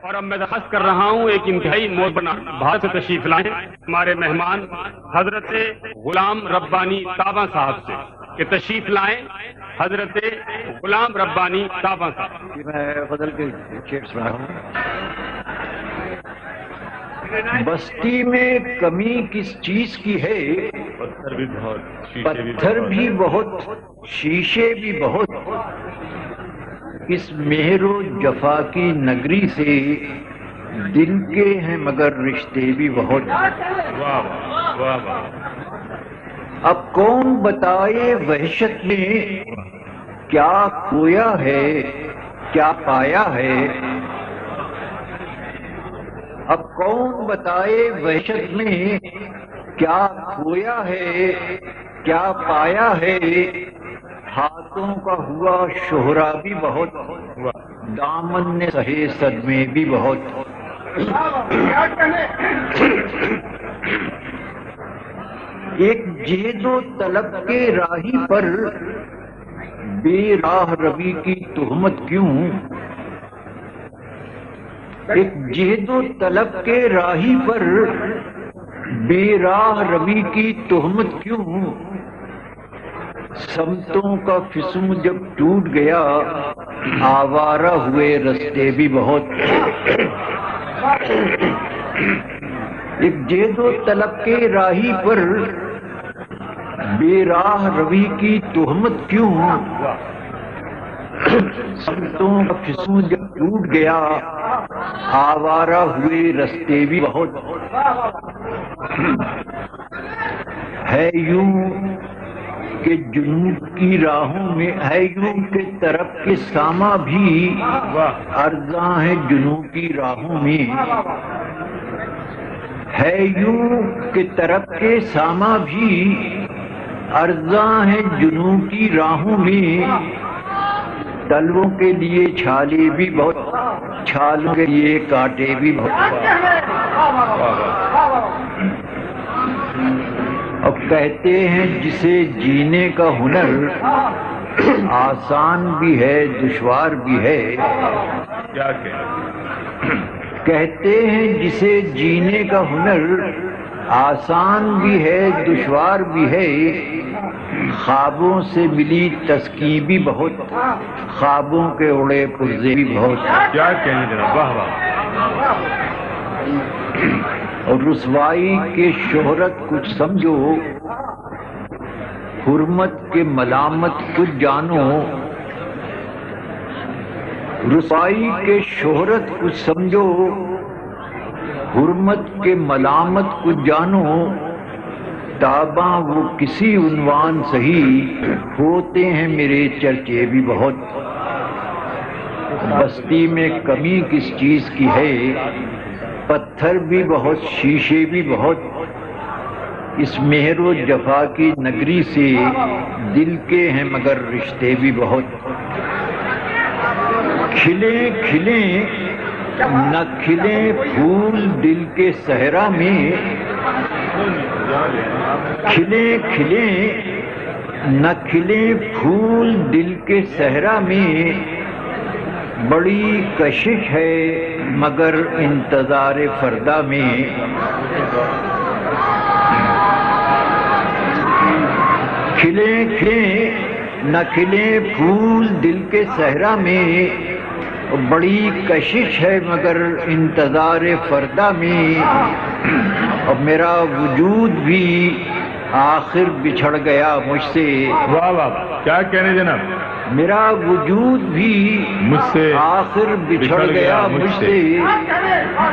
اور اب میں درخواست کر رہا ہوں ایک انتہائی مولانا بھارت سے تشریف لائیں ہمارے مہمان حضرت غلام ربانی تابہ صاحب سے کہ تشریف لائیں حضرت غلام ربانی تابہ صاحب. میں فضل کے شیخ سنا ہوں. بستی میں کمی کس چیز کی ہے؟ پتھر بھی بہت شیشے بھی بہت. اس مہر و جفا کی نگری سے دل کے ہیں مگر رشتے بھی بہت. اب کون بتائے وحشت میں کیا کھویا ہے کیا پایا ہے. اب کون بتائے وحشت میں کیا کھویا ہے کیا پایا ہے. ہاتھوں کا ہوا شہرا بھی بہت دامن نے سہے صدمے بھی بہت. ایک جہد و طلب کے راہی پر بے راہ روی کی تہمت کیوں. ایک جہد و طلب کے راہی پر بے راہ روی کی تہمت کیوں. سمتوں کا فسم جب ٹوٹ گیا آوارہ ہوئے رستے بھی بہت. ایک جہد و طلب کے راہی پر بے راہ روی کی تہمت کیوں. سمتوں کا فسم جب ٹوٹ گیا آوارہ ہوئے رستے بھی بہت. ہے یوں کہ جنوب کی راہوں میں ہے یوں کہ طرف کے ساما بھی ارزاں ہے جنوب کی راہوں میں. ہے یوں کہ طرف کے ساما بھی ارزاں ہے جنوب کی راہوں میں. تلووں کے لیے چھالے بھی بہت چھالوں کے لیے کانٹے بھی بہت. اب کہتے ہیں جسے جینے کا ہنر آسان بھی ہے دشوار بھی ہے. کہتے ہیں جسے جینے کا ہنر آسان بھی ہے دشوار بھی ہے. خوابوں سے ملی تسکین بھی بہت خوابوں کے اڑے پرزے بھی بہت. کیا کہیں جناب واہ واہ. اور رسوائی کے شہرت کچھ سمجھو حرمت کے ملامت کچھ جانو. رسوائی کے شہرت کچھ سمجھو حرمت کے ملامت کچھ جانو. تاباں وہ کسی عنوان صحیح ہوتے ہیں میرے چرچے بھی بہت. بستی میں کمی کس چیز کی ہے پتھر بھی بہت شیشے بھی بہت. اس مہر و جفا کی نگری سے دل کے ہیں مگر رشتے بھی بہت. کھلیں کھلیں نہ کھلیں پھول دل کے صحرا میں. کھلیں کھلیں نہ کھلیں پھول دل کے صحرا میں. بڑی کشش ہے مگر انتظار فردا میں. کھلیں کھلیں نہ کھلیں پھول دل کے صحرا میں. بڑی کشش ہے مگر انتظار فردا میں. اور میرا وجود بھی آخر بچھڑ گیا مجھ سے. واہ واہ کیا کہنے جناب. میرا وجود بھی مجھ سے آخر بچھڑ گیا مجھ سے.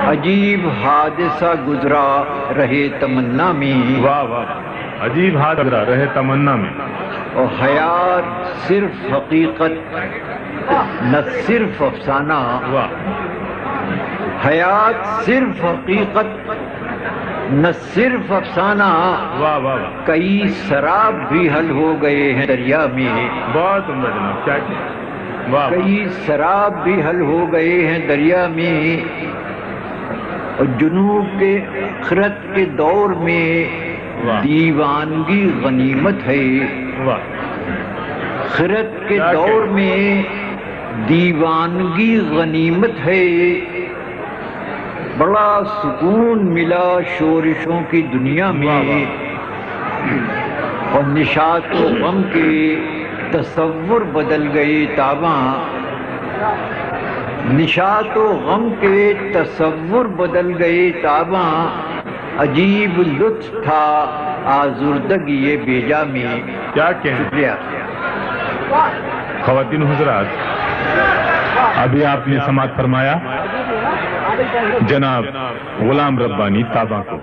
عجیب حادثہ گزرا رہے تمنا میں. واہ واہ عجیب حادثہ رہے تمنا میں. اور حیات صرف حقیقت نہ صرف افسانہ. حیات صرف حقیقت نہ صرف افسانہ. واہ واہ کئی سراب بھی حل ہو گئے ہیں دریا میں. بہت عمدہ جناب کیا کہ واہ. کئی سراب بھی حل ہو گئے ہیں دریا میں. اور جنوب کے آخرت کے دور میں دیوانگی غنیمت ہے. آخرت کے دور میں دیوانگی غنیمت ہے. بڑا سکون ملا شورشوں کی دنیا میں، اور نشاط و غم کے تصور بدل گئے تاباں، نشاط و غم کے تصور بدل گئے تاباں، عجیب لطف تھا آزردگی یہ بیجا میں۔ کیا کہیں؟ شکریہ۔ خواتین حضرات، ابھی آپ نے سماعت فرمایا جناب غلام ربانی تاباں کو۔